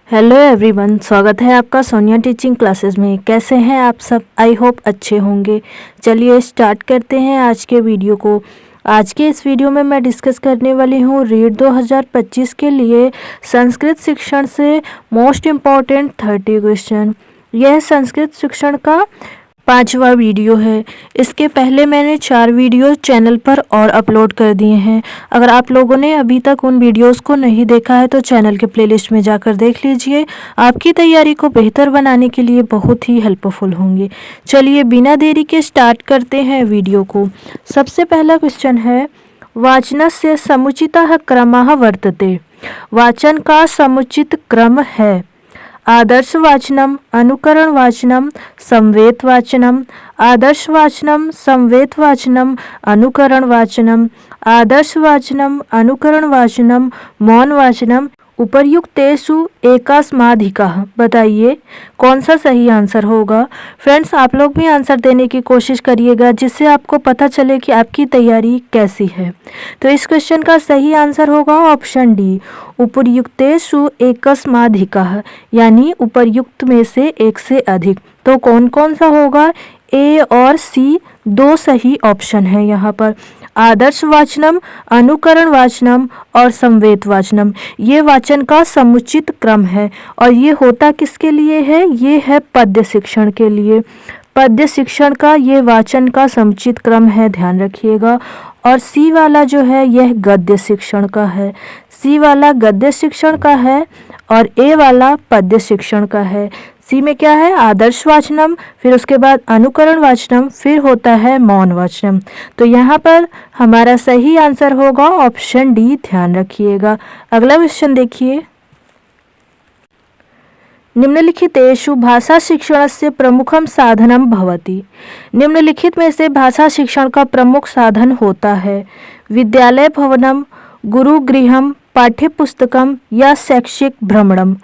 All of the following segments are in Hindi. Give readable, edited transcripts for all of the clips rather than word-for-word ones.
हेलो एवरीवन, स्वागत है आपका सोनिया टीचिंग क्लासेस में। कैसे हैं आप सब? आई होप अच्छे होंगे। चलिए स्टार्ट करते हैं आज के वीडियो को। आज के इस वीडियो में मैं डिस्कस करने वाली हूँ रीड 2025 के लिए संस्कृत शिक्षण से मोस्ट इम्पॉर्टेंट 30 क्वेश्चन। यह संस्कृत शिक्षण का 5वां वीडियो है। इसके पहले मैंने 4 वीडियो चैनल पर और अपलोड कर दिए हैं। अगर आप लोगों ने अभी तक उन वीडियोस को नहीं देखा है तो चैनल के प्लेलिस्ट में जाकर देख लीजिए। आपकी तैयारी को बेहतर बनाने के लिए बहुत ही हेल्पफुल होंगे। चलिए बिना देरी के स्टार्ट करते हैं वीडियो को। सबसे पहला क्वेश्चन है, वाचनस्य समुचितः क्रमः वर्तते। वाचन का समुचित क्रम है आदर्श वाचनम, अनुकरण वाचनम, संवेत वाचनम। आदर्श वाचनम, संवेत वाचनम, अनुकरण वाचनम। आदर्श वाचनम, अनुकरण वाचनम, मौन वाचनम। उपर्युक्तेषु एकास्माधिकः। बताइए कौन सा सही आंसर होगा। फ्रेंड्स, आप लोग भी आंसर देने की कोशिश करिएगा जिससे आपको पता चले कि आपकी तैयारी कैसी है। तो इस क्वेश्चन का सही आंसर होगा ऑप्शन डी, उपर्युक्तेषु एकस्माधिकः, यानी उपर्युक्त में से एक से अधिक। तो कौन कौन सा होगा? ए और सी दो सही ऑप्शन है यहाँ पर। आदर्श वाचनम, अनुकरण वाचनम और संवेत वाचनम, ये वाचन का समुचित क्रम है। और ये होता किसके लिए है? ये है पद्य शिक्षण के लिए। पद्य शिक्षण का ये वाचन का समुचित क्रम है, ध्यान रखिएगा। और सी वाला जो है यह गद्य शिक्षण का है। सी वाला गद्य शिक्षण का है और ए वाला पद्य शिक्षण का है। सी में क्या है? आदर्श वाचनम, फिर उसके बाद अनुकरण वाचनम, फिर होता है मौन वाचनम। तो यहाँ पर हमारा सही आंसर होगा ऑप्शन डी, ध्यान रखिएगा। अगला क्वेश्चन देखिए, निम्नलिखितेषु भाषा शिक्षणस्य प्रमुखम साधनम भवति। निम्नलिखित में से भाषा शिक्षण का प्रमुख साधन होता है विद्यालय भवनम, गुरुगृहम, पाठ्यपुस्तकम या शैक्षिक भ्रमणम।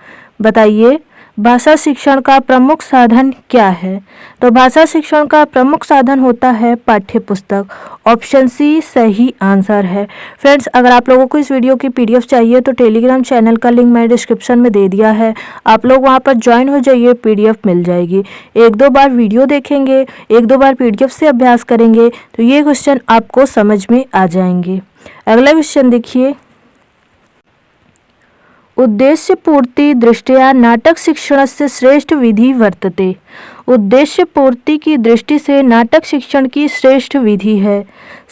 बताइए भाषा शिक्षण का प्रमुख साधन क्या है? तो भाषा शिक्षण का प्रमुख साधन होता है पाठ्यपुस्तक। ऑप्शन सी सही आंसर है। फ्रेंड्स, अगर आप लोगों को इस वीडियो की पीडीएफ चाहिए तो टेलीग्राम चैनल का लिंक मैंने डिस्क्रिप्शन में दे दिया है। आप लोग वहां पर ज्वाइन हो जाइए, पीडीएफ मिल जाएगी। 1-2 बार वीडियो देखेंगे, 1-2 बार पीडीएफ से अभ्यास करेंगे तो ये क्वेश्चन आपको समझ में आ जाएंगे। अगला क्वेश्चन देखिए, उद्देश्य पूर्ति दृष्टया नाटक शिक्षणस्य श्रेष्ठ विधि वर्तते। उद्देश्य पूर्ति की दृष्टि से नाटक शिक्षण की श्रेष्ठ विधि है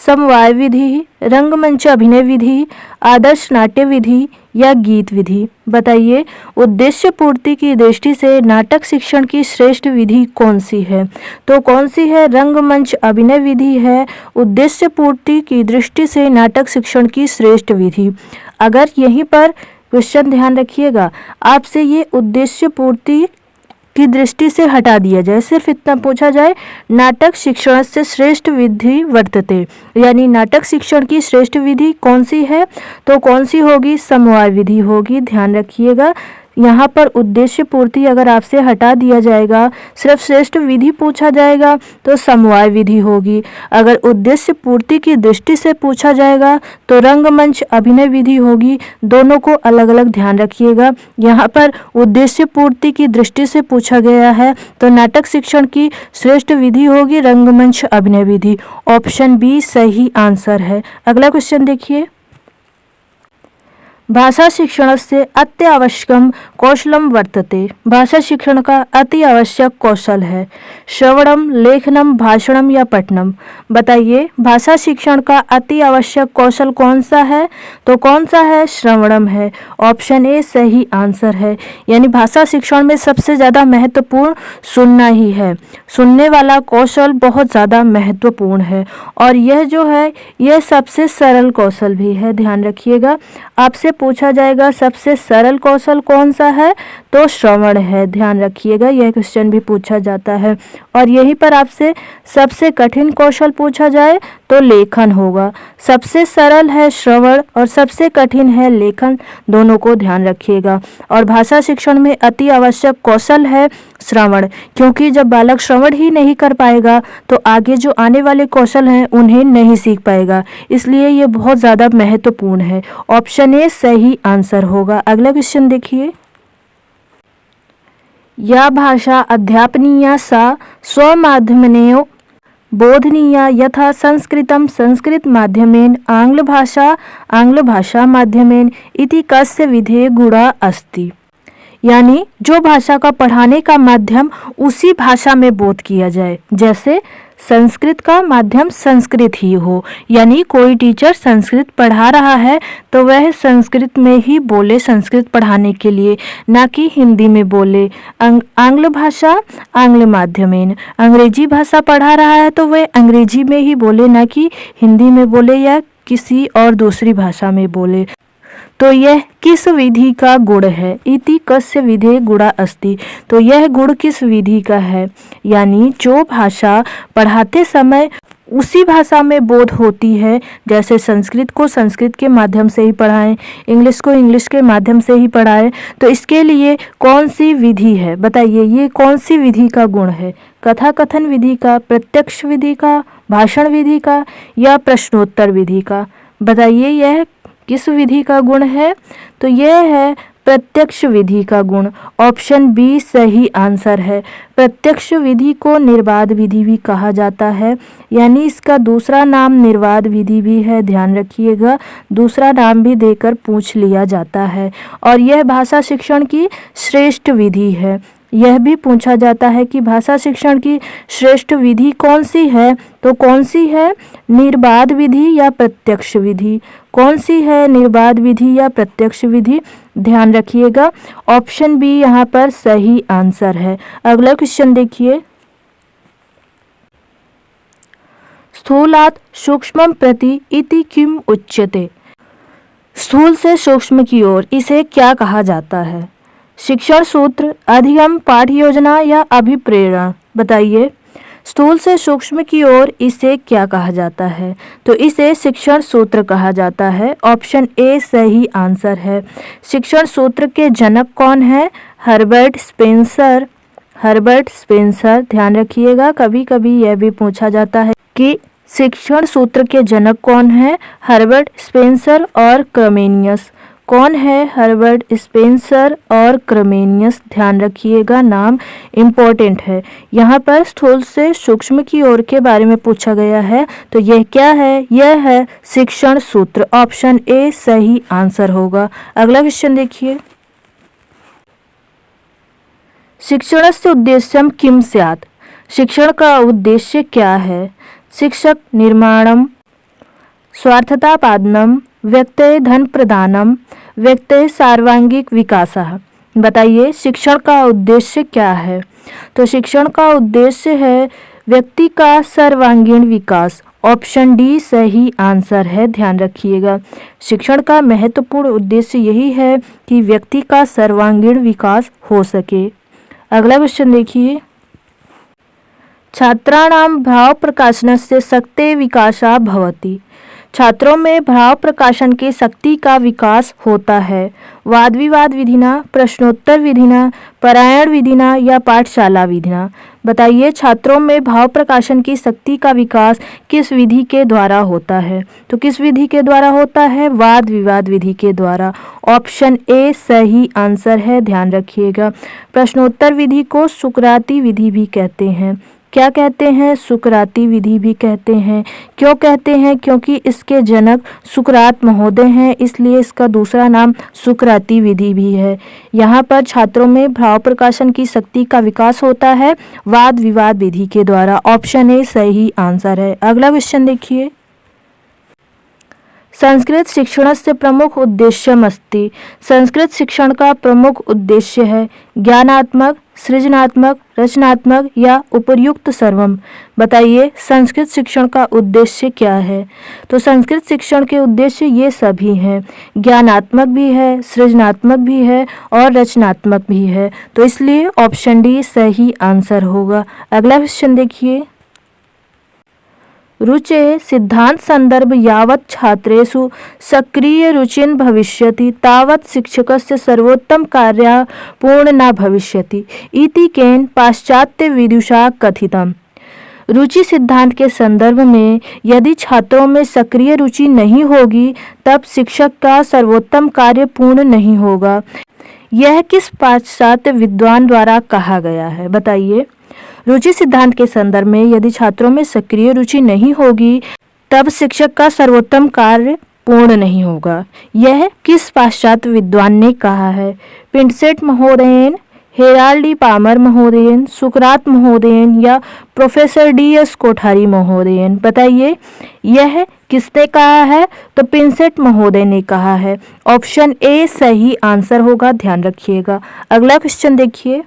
समवाय विधि, रंगमंच अभिनय विधि, आदर्श नाट्य विधि या गीत विधि। बताइए उद्देश्य पूर्ति की दृष्टि से नाटक शिक्षण की श्रेष्ठ विधि कौन सी है? तो कौन सी है? रंगमंच अभिनय विधि है उद्देश्य पूर्ति की दृष्टि से नाटक शिक्षण की श्रेष्ठ विधि। अगर यहीं पर क्वेश्चन ध्यान रखिएगा, आपसे ये उद्देश्य पूर्ति की दृष्टि से हटा दिया जाए, सिर्फ इतना पूछा जाए नाटक शिक्षण से श्रेष्ठ विधि वर्तते, यानी नाटक शिक्षण की श्रेष्ठ विधि कौन सी है? तो कौन सी होगी? समवाय विधि होगी। ध्यान रखिएगा, यहाँ पर उद्देश्य पूर्ति अगर आपसे हटा दिया जाएगा, सिर्फ श्रेष्ठ विधि पूछा जाएगा तो समवाय विधि होगी। अगर उद्देश्य पूर्ति की दृष्टि से पूछा जाएगा तो रंगमंच अभिनय विधि होगी। दोनों को अलग अलग ध्यान रखिएगा। यहाँ पर उद्देश्य पूर्ति की दृष्टि से पूछा गया है तो नाटक शिक्षण की श्रेष्ठ विधि होगी रंगमंच अभिनय विधि। ऑप्शन बी सही आंसर है। अगला क्वेश्चन देखिए, भाषा शिक्षण से अति आवश्यकम कौशलम वर्तते। भाषा शिक्षण का अति आवश्यक कौशल है श्रवणम, लेखनम, भाषणम या पठनम। बताइए भाषा शिक्षण का अति आवश्यक कौशल कौन सा है? तो कौन सा है? श्रवणम है। ऑप्शन ए सही आंसर है। यानी भाषा शिक्षण में सबसे ज़्यादा महत्वपूर्ण सुनना ही है। सुनने वाला कौशल बहुत ज़्यादा महत्वपूर्ण है और यह जो है यह सबसे सरल कौशल भी है। ध्यान रखिएगा, आपसे पूछा जाएगा सबसे सरल कौशल कौन सा है? तो श्रवण है। ध्यान रखिएगा, यह क्वेश्चन भी पूछा जाता है। और यहीं पर आपसे सबसे कठिन कौशल पूछा जाए तो लेखन होगा। सबसे सरल है श्रवण और सबसे कठिन है लेखन, दोनों को ध्यान रखिएगा। और भाषा शिक्षण में अति आवश्यक कौशल है श्रवण, क्योंकि जब बालक श्रवण ही नहीं कर पाएगा तो आगे जो आने वाले कौशल हैं उन्हें नहीं सीख पाएगा, इसलिए ये बहुत ज़्यादा महत्वपूर्ण है। ऑप्शन ए सही आंसर होगा। अगला क्वेश्चन देखिए, या भाषा अध्यापनीया सा स्वमाध्यमेन बोधनीया यथा संस्कृतं संस्कृतमाध्यमेन आंग्लभाषामाध्यमेन इति कस्य विधेः गुणः अस्ति। यानी जो भाषा का पढ़ाने का माध्यम उसी भाषा में बोध किया जाए। जैसे संस्कृत का माध्यम संस्कृत ही हो, यानी कोई टीचर संस्कृत पढ़ा रहा है तो वह संस्कृत में ही बोले संस्कृत पढ़ाने के लिए, ना कि हिंदी में बोले। आंग्ल भाषा आंग्ल माध्यमेन, अंग्रेजी भाषा पढ़ा रहा है तो वह अंग्रेजी में ही बोले, ना कि हिंदी में बोले या किसी और दूसरी भाषा में बोले। तो यह किस विधि का गुण है? इति कस्य विधेः गुणः अस्ति। तो यह गुण किस विधि का है? यानी जो भाषा पढ़ाते समय उसी भाषा में बोध होती है। जैसे संस्कृत को संस्कृत के माध्यम से ही पढ़ाएं, इंग्लिश को इंग्लिश के माध्यम से ही पढ़ाएं। तो इसके लिए कौन सी विधि है? बताइए, ये कौन सी विधि का गुण है? कथा कथन विधि का, प्रत्यक्ष विधि का, भाषण विधि का या प्रश्नोत्तर विधि का? बताइए यह किस विधि का गुण है? तो यह है प्रत्यक्ष विधि का गुण। ऑप्शन बी सही आंसर है। प्रत्यक्ष विधि को निर्वाद विधि भी कहा जाता है, यानी इसका दूसरा नाम निर्वाद विधि भी है। ध्यान रखिएगा, दूसरा नाम भी देकर पूछ लिया जाता है। और यह भाषा शिक्षण की श्रेष्ठ विधि है। यह भी पूछा जाता है कि भाषा शिक्षण की श्रेष्ठ विधि कौन सी है? तो कौन सी है? निर्बाध विधि या प्रत्यक्ष विधि? कौन सी है? निर्बाध विधि या प्रत्यक्ष विधि? ध्यान रखिएगा, ऑप्शन बी यहाँ पर सही आंसर है। अगला क्वेश्चन देखिए, स्थूलात् सूक्ष्मं प्रति इति किम उच्यते। स्थूल से सूक्ष्म की ओर इसे क्या कहा जाता है? शिक्षण सूत्र, अधिगम, पाठ योजना या अभिप्रेरणा? बताइए, स्थूल से सूक्ष्म की ओर इसे क्या कहा जाता है? तो इसे शिक्षण सूत्र कहा जाता है। ऑप्शन ए सही आंसर है। शिक्षण सूत्र के जनक कौन है? Herbert Spencer. Herbert Spencer. ध्यान रखिएगा, कभी कभी यह भी पूछा जाता है कि शिक्षण सूत्र के जनक कौन है? हर्बर्ट स्पेंसर और क्रमेनियस। कौन है? हर्बर्ट स्पेंसर और क्रमेनियस। ध्यान रखिएगा, नाम इम्पोर्टेंट है। यहाँ पर स्थूल से सूक्ष्म की ओर के बारे में पूछा गया है, तो यह क्या है? यह है शिक्षण सूत्र। ऑप्शन ए सही आंसर होगा। अगला क्वेश्चन देखिए, शिक्षणस्य उद्देश्यं किम स्यात्। शिक्षण का उद्देश्य क्या है? शिक्षक निर्माणम, स्वार्थतापादनम, व्यक्तये धन प्रदानम, व्यक्तये सर्वांगीण विकासः। बताइए, शिक्षण का उद्देश्य क्या है? तो शिक्षण का उद्देश्य है व्यक्ति का सर्वांगीण विकास। ऑप्शन डी सही आंसर है। ध्यान रखिएगा, शिक्षण का महत्वपूर्ण उद्देश्य यही है कि व्यक्ति का सर्वांगीण विकास हो सके। अगला क्वेश्चन देखिए, छात्राणां भाव प्रकाशनस्य शक्ते विकासः भवति। छात्रों में भाव प्रकाशन के शक्ति का विकास होता है। वाद विवाद विधिना, प्रश्नोत्तर विधिना, पारायण विधिना या पाठशाला विधिना? बताइए, छात्रों में भाव प्रकाशन की शक्ति का विकास किस विधि के द्वारा होता है? तो किस विधि के द्वारा होता है? वाद विवाद विधि के द्वारा। ऑप्शन ए सही आंसर है। ध्यान रखिएगा, प्रश्नोत्तर विधि को सुकराती विधि भी कहते हैं। क्या कहते हैं? सुकराती विधि भी कहते हैं। क्यों कहते हैं? क्योंकि इसके जनक सुकरात महोदय हैं, इसलिए इसका दूसरा नाम सुकराती विधि भी है। यहाँ पर छात्रों में भाव प्रकाशन की शक्ति का विकास होता है वाद विवाद विधि के द्वारा। ऑप्शन ए सही आंसर है। अगला क्वेश्चन देखिए, संस्कृत शिक्षणस्य प्रमुख उद्देश्यमस्ति। संस्कृत शिक्षण का प्रमुख उद्देश्य है ज्ञानात्मक, सृजनात्मक, रचनात्मक या उपर्युक्त सर्वम। बताइए, संस्कृत शिक्षण का उद्देश्य क्या है? तो संस्कृत शिक्षण के उद्देश्य ये सभी हैं, ज्ञानात्मक भी है, सृजनात्मक भी है और रचनात्मक भी है। तो इसलिए ऑप्शन डी सही आंसर होगा। अगला क्वेश्चन देखिए, रुचे सिद्धांत संदर्भ यावत् छात्रेषु सक्रिय रुचिन भविष्यति तावत् शिक्षकस्य सर्वोत्तम कार्य पूर्ण न भविष्यति इति केन पाश्चात्य विदुषा कथितम्। रुचि सिद्धांत के संदर्भ में यदि छात्रों में सक्रिय रुचि नहीं होगी तब शिक्षक का सर्वोत्तम कार्य पूर्ण नहीं होगा। यह किस पाश्चात्य विद्वान द्वारा कहा गया है? बताइए। रुचि सिद्धांत के संदर्भ में यदि छात्रों में सक्रिय रुचि नहीं होगी तब शिक्षक का सर्वोत्तम कार्य पूर्ण नहीं होगा। यह किस पाश्चात्य विद्वान ने कहा है? पिंटसेट महोदयन, हेराल्ड डी पामर महोदयन, सुकरात महोदयन या प्रोफेसर DS कोठारी महोदयन? बताइए। यह किसने कहा है? तो पिंटसेट महोदय ने कहा है। ऑप्शन ए सही आंसर होगा, ध्यान रखिएगा। अगला क्वेश्चन देखिए।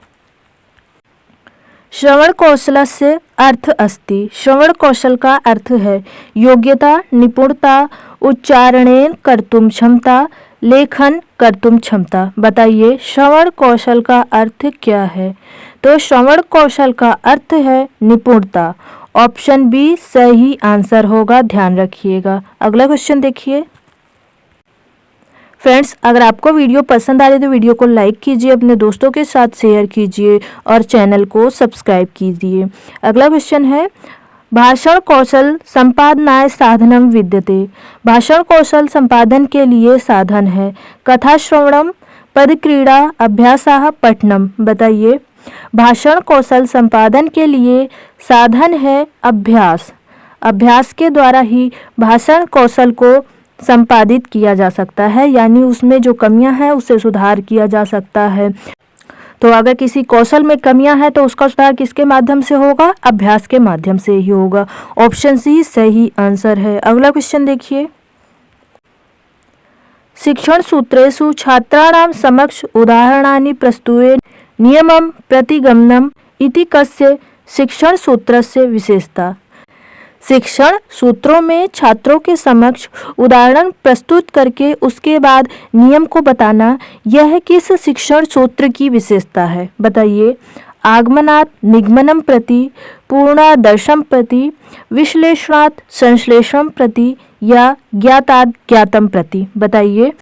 श्रवण कौशलस्य अर्थ अस्ति। श्रवण कौशल का अर्थ है योग्यता, निपुणता, उच्चारणेन कर्तुम क्षमता, लेखन कर्तुम क्षमता। बताइए श्रवण कौशल का अर्थ क्या है? तो श्रवण कौशल का अर्थ है निपुणता। ऑप्शन बी सही आंसर होगा, ध्यान रखिएगा। अगला क्वेश्चन देखिए। फ्रेंड्स, अगर आपको वीडियो पसंद आ रही तो वीडियो को लाइक कीजिए, अपने दोस्तों के साथ शेयर कीजिए और चैनल को सब्सक्राइब कीजिए। अगला क्वेश्चन है भाषण कौशल संपादनाय साधनम विद्यते। भाषण कौशल संपादन के लिए साधन है कथा श्रवणम, पदक्रीड़ा, अभ्यासः, पठनम। बताइए। भाषण कौशल संपादन के लिए साधन है अभ्यास। अभ्यास के द्वारा ही भाषण कौशल को संपादित किया जा सकता है, यानी उसमें जो कमियां हैं उसे सुधार किया जा सकता है। तो अगर किसी कौशल में कमियां हैं तो उसका सुधार किसके माध्यम से होगा? अभ्यास के माध्यम से ही होगा। ऑप्शन सी सही आंसर है। अगला क्वेश्चन देखिए। शिक्षण सूत्रेषु छात्राणां समक्ष उदाहरणानि प्रस्तुते नियमं प्रतिगमनम् इति कस्य शिक्षण सूत्रस्य विशेषता। शिक्षण सूत्रों में छात्रों के समक्ष उदाहरण प्रस्तुत करके उसके बाद नियम को बताना, यह किस शिक्षण सूत्र की विशेषता है? बताइए। आगमनात् निगमनम प्रति, पूर्णादर्शम प्रति, विश्लेषणात् संश्लेषण प्रति या ज्ञातात् ज्ञातम प्रति? बताइए।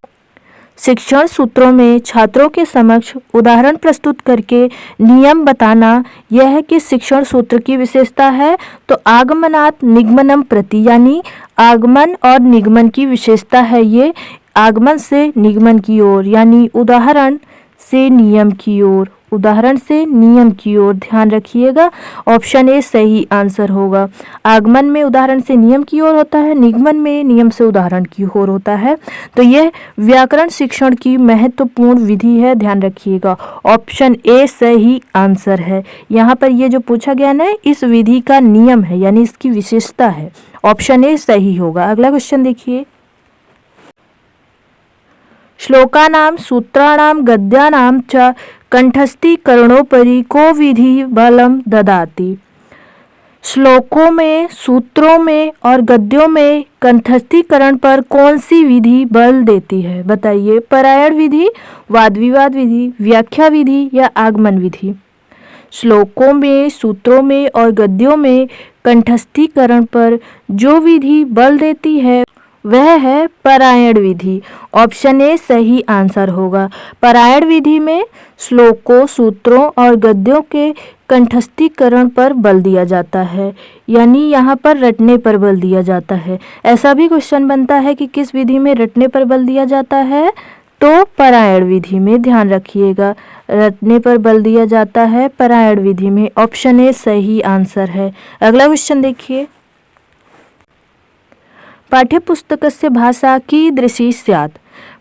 शिक्षण सूत्रों में छात्रों के समक्ष उदाहरण प्रस्तुत करके नियम बताना, यह किस शिक्षण सूत्र की विशेषता है? तो आगमनात् निगमनम प्रति, यानी आगमन और निगमन की विशेषता है ये। आगमन से निगमन की ओर, यानी उदाहरण से नियम की ओर, उदाहरण से नियम की ओर, ध्यान रखिएगा। ऑप्शन ए सही आंसर होगा। आगमन में उदाहरण से नियम की ओर होता है, निगमन में नियम से उदाहरण की ओर होता है। तो यह व्याकरण शिक्षण की महत्वपूर्ण विधि है, ध्यान रखिएगा। ऑप्शन ए सही आंसर है। यहाँ पर ये जो पूछा गया ना, इस विधि का नियम है, यानी इसकी विशेषता है। ऑप्शन ए सही होगा। अगला क्वेश्चन देखिए। श्लोकानां सूत्राणां गद्यानां च कंठस्थीकरणोपरि को विधि बलम ददाति। श्लोकों में, सूत्रों में और गद्यों में कंठस्थीकरण पर कौन सी विधि बल देती है? बताइए। पारायण विधि, वाद विवाद विधि, व्याख्या विधि या आगमन विधि? श्लोकों में, सूत्रों में और गद्यों में कंठस्थीकरण पर जो विधि बल देती है वह है पारायण विधि। ऑप्शन ए सही आंसर होगा। पारायण विधि में श्लोकों, सूत्रों और गद्यों के कंठस्थीकरण पर बल दिया जाता है, यानी यहाँ पर रटने पर बल दिया जाता है। ऐसा भी क्वेश्चन बनता है कि किस विधि में रटने पर बल दिया जाता है? तो पारायण विधि में, ध्यान रखिएगा। रटने पर बल दिया जाता है पारायण विधि में। ऑप्शन ए सही आंसर है। अगला क्वेश्चन देखिए। पाठ्यपुस्तकस्य भाषा कीदृशी स्यात्।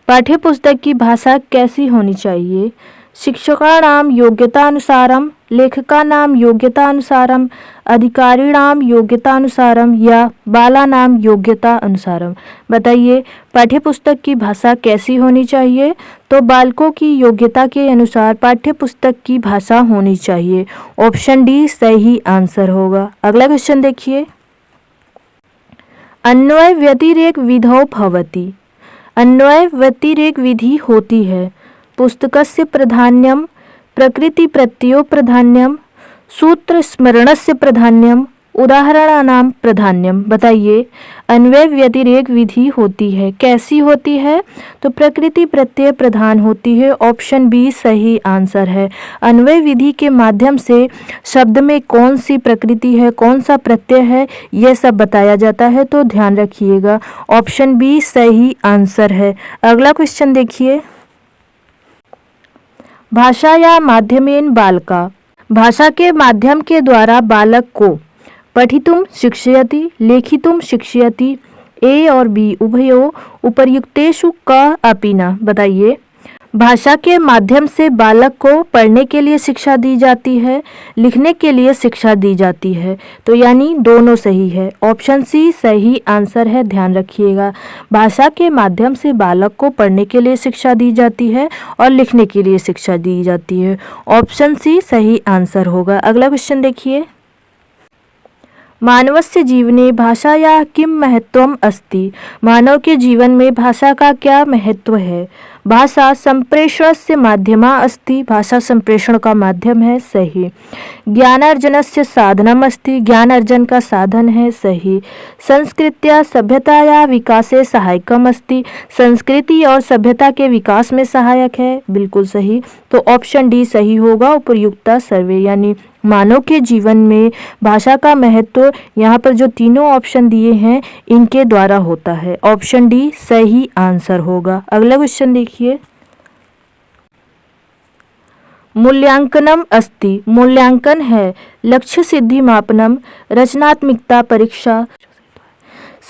पाठ्यपुस्तक की भाषा कैसी होनी चाहिए? शिक्षकाणां योग्यतानुसारम, लेखकानां योग्यतानुसारम, अधिकारिणां योग्यतानुसारम या बालानां योग्यता अनुसारम? बताइए। पाठ्यपुस्तक की भाषा कैसी होनी चाहिए? तो बालकों की योग्यता के अनुसार पाठ्यपुस्तक की भाषा होनी चाहिए। ऑप्शन डी सही आंसर होगा। अगला क्वेश्चन देखिए। अन्वय व्यतिरेक विधौ भवति। अन्वय व्यतिरेक विधि होती है पुस्तकस्य प्राधान्यम, प्रकृति प्रत्ययो प्राधान्यम, सूत्र स्मरणस्य प्राधान्यम, उदाहरणानां प्राधान्यम। बताइए। अन्वय व्यतिरेक विधि होती है, कैसी होती है? तो प्रकृति प्रत्यय प्रधान होती है। ऑप्शन बी सही आंसर है। अन्वय विधि के माध्यम से शब्द में कौन सी प्रकृति है, कौन सा प्रत्यय है, यह सब बताया जाता है, तो ध्यान रखिएगा। ऑप्शन बी सही आंसर है। अगला क्वेश्चन देखिए। भाषा या माध्यमेन बालका, भाषा के माध्यम के द्वारा बालक को पठितुम शिक्षयति, लेखितुम शिक्षयति, ए और बी उभयो उपर्युक्तेषु क अपि न। बताइए, भाषा के माध्यम से बालक को पढ़ने के लिए शिक्षा दी जाती है, लिखने के लिए शिक्षा दी जाती है, तो यानी दोनों सही है। ऑप्शन सी सही आंसर है, ध्यान रखिएगा। भाषा के माध्यम से बालक को पढ़ने के लिए शिक्षा दी जाती है और लिखने के लिए शिक्षा दी जाती है। ऑप्शन सी सही आंसर होगा। अगला क्वेश्चन देखिए, मानवस्य जीवने भाषायाः किं महत्वम् अस्ति। मानव के जीवन में भाषा का क्या महत्व है। भाषा संप्रेषणस्य माध्यमा अस्ति, भाषा संप्रेषण का माध्यम है, सही। ज्ञानार्जनस्य साधनम अस्ति, ज्ञान अर्जन का साधन है, सही। संस्कृत्या सभ्यताया विकासे सहायकम अस्ति, संस्कृति और सभ्यता के विकास में सहायक है, बिल्कुल सही। तो ऑप्शन डी सही होगा, उपयुक्तता सर्वे, यानी मानव के जीवन में भाषा का महत्व यहाँ पर जो तीनों ऑप्शन दिए हैं इनके द्वारा होता है। ऑप्शन डी सही आंसर होगा। अगला क्वेश्चन देखिए, मूल्यांकनम अस्ति, मूल्यांकन है, लक्ष्य सिद्धि मापनम, रचनात्मकता परीक्षा,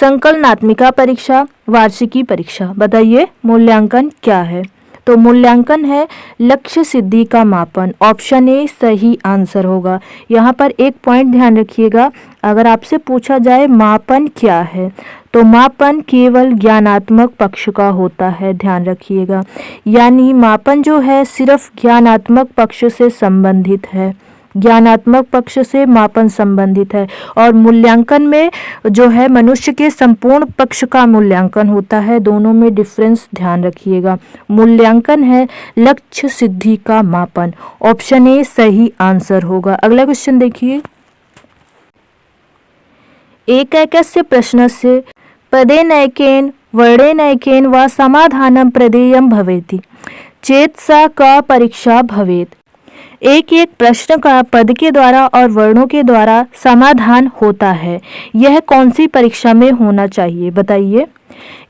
संकलनात्मिका परीक्षा, वार्षिकी परीक्षा। बताइए मूल्यांकन क्या है। तो मूल्यांकन है लक्ष्य सिद्धि का मापन। ऑप्शन ए सही आंसर होगा। यहाँ पर एक पॉइंट ध्यान रखिएगा, अगर आपसे पूछा जाए मापन क्या है तो मापन केवल ज्ञानात्मक पक्ष का होता है, ध्यान रखिएगा। यानी मापन जो है सिर्फ ज्ञानात्मक पक्ष से संबंधित है, ज्ञानात्मक पक्ष से मापन संबंधित है। और मूल्यांकन में जो है मनुष्य के संपूर्ण पक्ष का मूल्यांकन होता है, दोनों में डिफरेंस ध्यान रखिएगा। मूल्यांकन है लक्ष्य सिद्धि का मापन। ऑप्शन ए सही आंसर होगा। अगला क्वेश्चन देखिए, एकैकस्य प्रश्नस्य पदेनैकेन वर्णेनैकेन वा समाधानं प्रदेयं भवेति चेत् सा का परीक्षा भवेत्। एक एक प्रश्न का पद के द्वारा और वर्णों के द्वारा समाधान होता है, यह कौन सी परीक्षा में होना चाहिए। बताइए,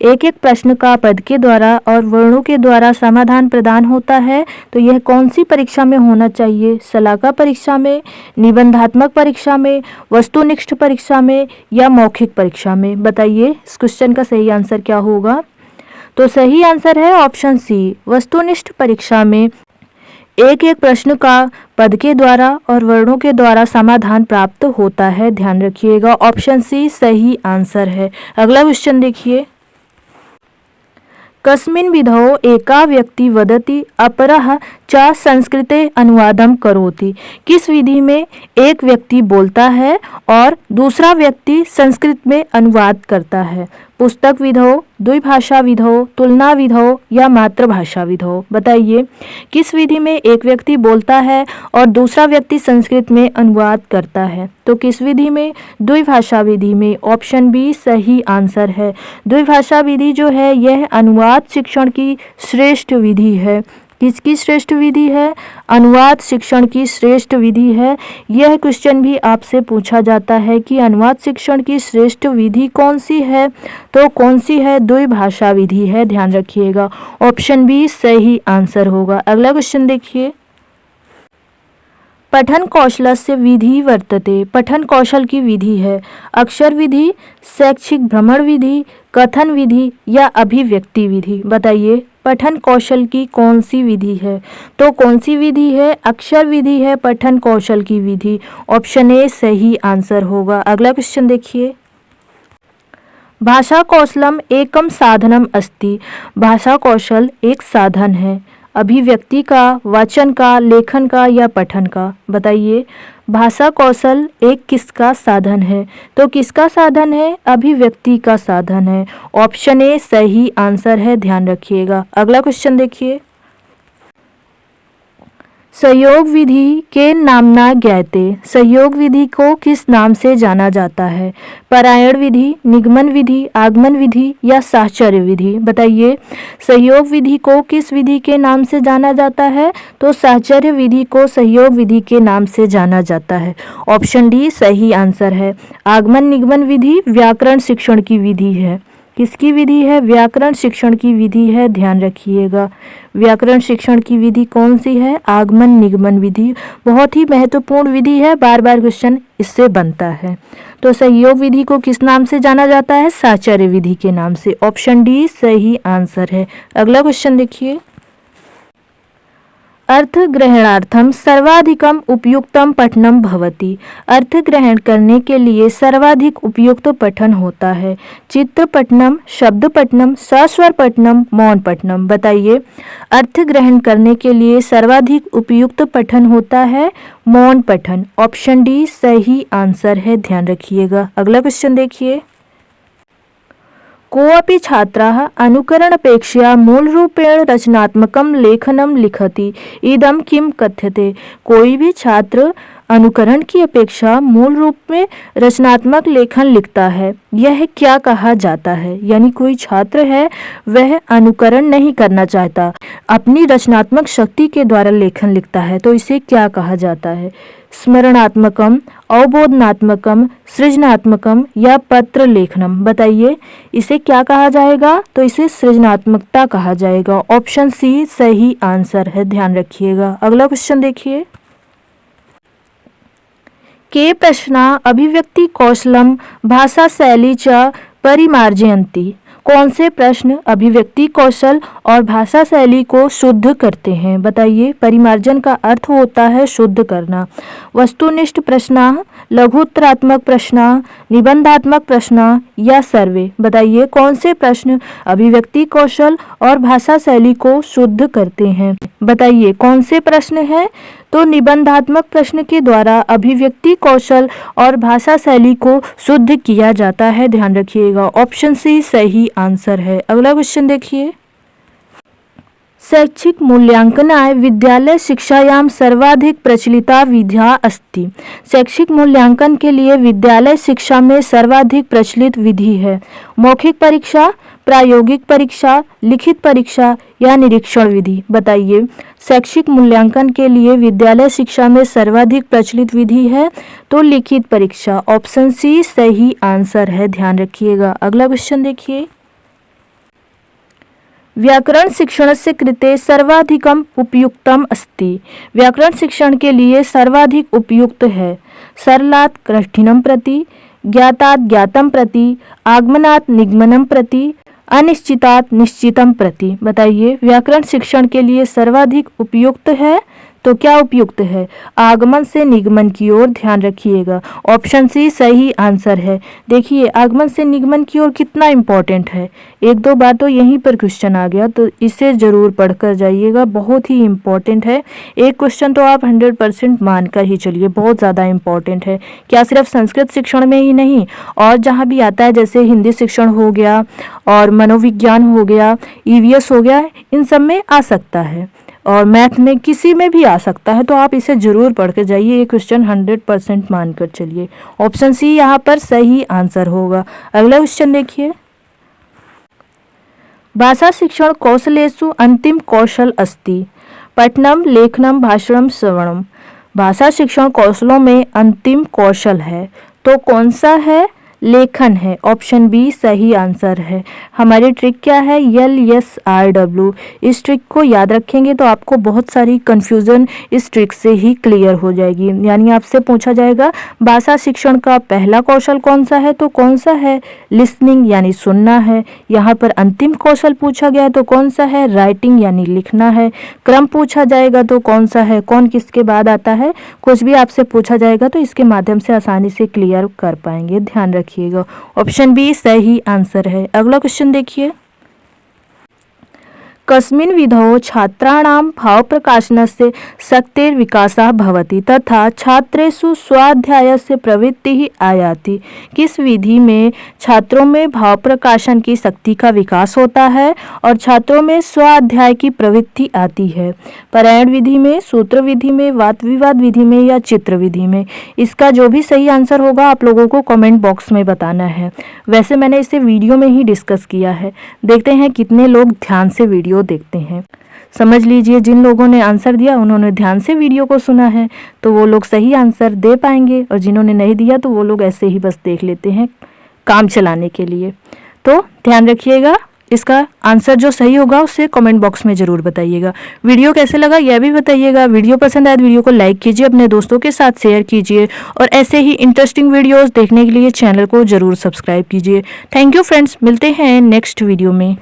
एक एक प्रश्न का पद के द्वारा और वर्णों के द्वारा समाधान प्रदान होता है, तो यह कौन सी परीक्षा में होना चाहिए। शलाका परीक्षा में, निबंधात्मक परीक्षा में, वस्तुनिष्ठ परीक्षा में या मौखिक परीक्षा में। बताइए इस क्वेश्चन का सही आंसर क्या होगा। तो सही आंसर है ऑप्शन सी, वस्तुनिष्ठ परीक्षा में एक एक प्रश्न का पद के द्वारा और वर्णों के द्वारा समाधान प्राप्त होता है, ध्यान रखिएगा। ऑप्शन सी सही आंसर है। अगला क्वेश्चन देखिए, कस्मिन् विधौ एका व्यक्ति वदति अपरः च संस्कृते अनुवादं करोति। किस विधि में एक व्यक्ति बोलता है और दूसरा व्यक्ति संस्कृत में अनुवाद करता है। पुस्तक विधौ, द्विभाषा विधौ, तुलना विधौ या मातृभाषा विधौ। बताइए किस विधि में एक व्यक्ति बोलता है और दूसरा व्यक्ति संस्कृत में अनुवाद करता है। तो किस विधि में, द्विभाषा विधि में। ऑप्शन बी सही आंसर है। द्विभाषा विधि जो है यह अनुवाद शिक्षण की श्रेष्ठ विधि है। किसकी श्रेष्ठ विधि है, अनुवाद शिक्षण की श्रेष्ठ विधि है। यह क्वेश्चन भी आपसे पूछा जाता है कि अनुवाद शिक्षण की श्रेष्ठ विधि कौन सी है, तो कौन सी है, द्विभाषा विधि है, ध्यान रखिएगा। ऑप्शन बी सही आंसर होगा। अगला क्वेश्चन देखिए, पठन कौशलस्य विधि वर्तते। पठन कौशल की विधि है अक्षर विधि, शैक्षिक भ्रमण विधि, कथन विधि या अभिव्यक्ति विधि। बताइए पठन कौशल की कौन सी विधि है, तो कौन सी विधि है, अक्षर विधि है पठन कौशल की विधि। ऑप्शन ए सही आंसर होगा। अगला क्वेश्चन देखिए, भाषा कौशलम एकम साधनम अस्ति। भाषा कौशल एक साधन है, अभिव्यक्ति का, वाचन का, लेखन का या पठन का। बताइए भाषा कौशल एक किसका साधन है, तो किसका साधन है, अभिव्यक्ति का साधन है। ऑप्शन ए सही आंसर है, ध्यान रखिएगा। अगला क्वेश्चन देखिए, सहयोग विधि के नामना ज्ञायते। सहयोग विधि को किस नाम से जाना जाता है, परायण विधि, निगमन विधि, आगमन विधि या साहचर्य विधि। बताइए सहयोग विधि को किस विधि के नाम से जाना जाता है, तो साहचर्य विधि को सहयोग विधि के नाम से जाना जाता है। ऑप्शन डी सही आंसर है। आगमन निगमन विधि व्याकरण शिक्षण की विधि है, किसकी विधि है? व्याकरण शिक्षण की विधि है, ध्यान रखिएगा। व्याकरण शिक्षण की विधि कौन सी है? आगमन निगमन विधि। बहुत ही महत्वपूर्ण विधि है, बार बार क्वेश्चन इससे बनता है। तो सहयोग विधि को किस नाम से जाना जाता है? साहचर्य विधि के नाम से। ऑप्शन डी सही आंसर है। अगला क्वेश्चन देखिए, अर्थ ग्रहणार्थम सर्वाधिकम उपयुक्तम पठनम भवति। अर्थ ग्रहण करने के लिए सर्वाधिक उपयुक्त पठन होता है। चित्र पठनम, शब्द पठनम, सस्वर पठनम, मौन पठनम। बताइए, अर्थ ग्रहण करने के लिए सर्वाधिक उपयुक्त पठन होता है मौन पठन। ऑप्शन डी सही आंसर है, ध्यान रखिएगा। अगला क्वेश्चन देखिए, कोऽपि छात्रः अनुकरणपेक्षया मूलरूपेण रचनात्मकं लेखनं लिखति इदं किं कथ्यते। कोई भी छात्र अनुकरण की अपेक्षा मूल रूप में रचनात्मक लेखन लिखता है, यह क्या कहा जाता है? यानी कोई छात्र है वह अनुकरण नहीं करना चाहता, अपनी रचनात्मक शक्ति के द्वारा लेखन लिखता है, तो इसे क्या कहा जाता है? स्मरणात्मकम, अवबोधनात्मकम, सृजनात्मकम या पत्र लेखनम। बताइए, इसे क्या कहा जाएगा? तो इसे सृजनात्मकता कहा जाएगा। ऑप्शन सी सही आंसर है, ध्यान रखिएगा। अगला क्वेश्चन देखिए, के प्रश्ना अभिव्यक्ति कौशलम भाषा शैली च परिमार्जयन्ति। कौन से प्रश्न अभिव्यक्ति कौशल और भाषा शैली को शुद्ध करते हैं? बताइए, परिमार्जन का अर्थ होता है शुद्ध करना। वस्तुनिष्ठ प्रश्न, लघुत्तरात्मक प्रश्न, निबंधात्मक प्रश्न या सर्वे। बताइए, कौन से प्रश्न अभिव्यक्ति कौशल और भाषा शैली को शुद्ध करते हैं? बताइए, कौन से प्रश्न हैं? तो निबंधात्मक प्रश्न के द्वारा अभिव्यक्ति कौशल और भाषा शैली को शुद्ध किया जाता है, ध्यान रखिएगा। ऑप्शन सी सही आंसर है। अगला क्वेश्चन देखिए, शैक्षिक मूल्यांकनाय विद्यालय शिक्षायां सर्वाधिक प्रचलिता विधा अस्ति। शैक्षिक मूल्यांकन के लिए विद्यालय शिक्षा में सर्वाधिक प्रचलित विधि है। मौखिक परीक्षा, प्रायोगिक परीक्षा, लिखित परीक्षा या निरीक्षण विधि। बताइए, शैक्षिक मूल्यांकन के लिए विद्यालय शिक्षा में सर्वाधिक प्रचलित विधि है तो लिखित परीक्षा। ऑप्शन सी सही आंसर है, ध्यान रखिएगा। अगला क्वेश्चन देखिए, व्याकरण शिक्षणस्य कृते सर्वाधिकम उपयुक्तम अस्ति। व्याकरण शिक्षण के लिए सर्वाधिक उपयुक्त है। सरलात् कठिनं प्रति, ज्ञातात् ज्ञातं प्रति, आगमनात् निगमनं प्रति, अनिश्चितात् निश्चितं प्रति। बताइए, व्याकरण शिक्षण के लिए सर्वाधिक उपयुक्त है तो क्या उपयुक्त है? आगमन से निगमन की ओर, ध्यान रखिएगा। ऑप्शन सी सही आंसर है। देखिए, आगमन से निगमन की ओर कितना इम्पोर्टेंट है, एक दो बार तो यहीं पर क्वेश्चन आ गया, तो इसे ज़रूर पढ़कर जाइएगा, बहुत ही इम्पोर्टेंट है। एक क्वेश्चन तो आप 100% मानकर ही चलिए, बहुत ज़्यादा इम्पोर्टेंट है। क्या सिर्फ संस्कृत शिक्षण में ही नहीं, और जहाँ भी आता है, जैसे हिंदी शिक्षण हो गया और मनोविज्ञान हो गया, ईवीएस हो गया, इन सब में आ सकता है, और मैथ में किसी में भी आ सकता है, तो आप इसे जरूर पढ़ के जाइए। ये क्वेश्चन 100% मानकर चलिए। ऑप्शन सी यहाँ पर सही आंसर होगा। अगला क्वेश्चन देखिए, भाषा शिक्षण कौशलेषु अंतिम कौशल अस्ति। पठनम, लेखनम, भाषणम, श्रवणम। भाषा शिक्षण कौशलों में अंतिम कौशल है तो कौन सा है? लेखन है। ऑप्शन बी सही आंसर है। हमारी ट्रिक क्या है? LSRW। इस ट्रिक को याद रखेंगे तो आपको बहुत सारी कंफ्यूजन इस ट्रिक से ही क्लियर हो जाएगी। यानी आपसे पूछा जाएगा भाषा शिक्षण का पहला कौशल कौन सा है, तो कौन सा है? लिसनिंग यानी सुनना है। यहाँ पर अंतिम कौशल पूछा गया तो कौन सा है? राइटिंग यानी लिखना है। क्रम पूछा जाएगा तो कौन सा है? कौन किसके बाद आता है? कुछ भी आपसे पूछा जाएगा तो इसके माध्यम से आसानी से क्लियर कर पाएंगे, ध्यान रखिए। ऑप्शन बी सही आंसर है। अगला क्वेश्चन देखिए, कस्मिन् विधौ छात्राणां भावप्रकाशनस्य शक्तेर्विकासः भवति तथा छात्रेषु स्वाध्यायस्य प्रवृत्तिः आयाति। किस विधि में छात्रों में भाव प्रकाशन की शक्ति का विकास होता है और छात्रों में स्वाध्याय की प्रवृत्ति आती है? पारायण विधि में, सूत्र विधि में, वाद विवाद विधि में या चित्र विधि में? इसका जो भी सही आंसर होगा आप लोगों को कमेंट बॉक्स में बताना है। वैसे मैंने इसे वीडियो में ही डिस्कस किया है, देखते हैं कितने लोग ध्यान से वीडियो देखते हैं। समझ लीजिए, जिन लोगों ने आंसर दिया उन्होंने ध्यान से वीडियो को सुना है तो वो लोग सही आंसर दे पाएंगे, और जिन्होंने नहीं दिया तो वो लोग ऐसे ही बस देख लेते हैं काम चलाने के लिए। तो ध्यान रखिएगा, इसका आंसर जो सही होगा उसे कमेंट बॉक्स में ज़रूर बताइएगा। वीडियो कैसे लगा यह भी बताइएगा। वीडियो पसंद आए तो वीडियो को लाइक कीजिए, अपने दोस्तों के साथ शेयर कीजिए और ऐसे ही इंटरेस्टिंग वीडियोस देखने के लिए चैनल को ज़रूर सब्सक्राइब कीजिए। थैंक यू फ्रेंड्स, मिलते हैं नेक्स्ट वीडियो में।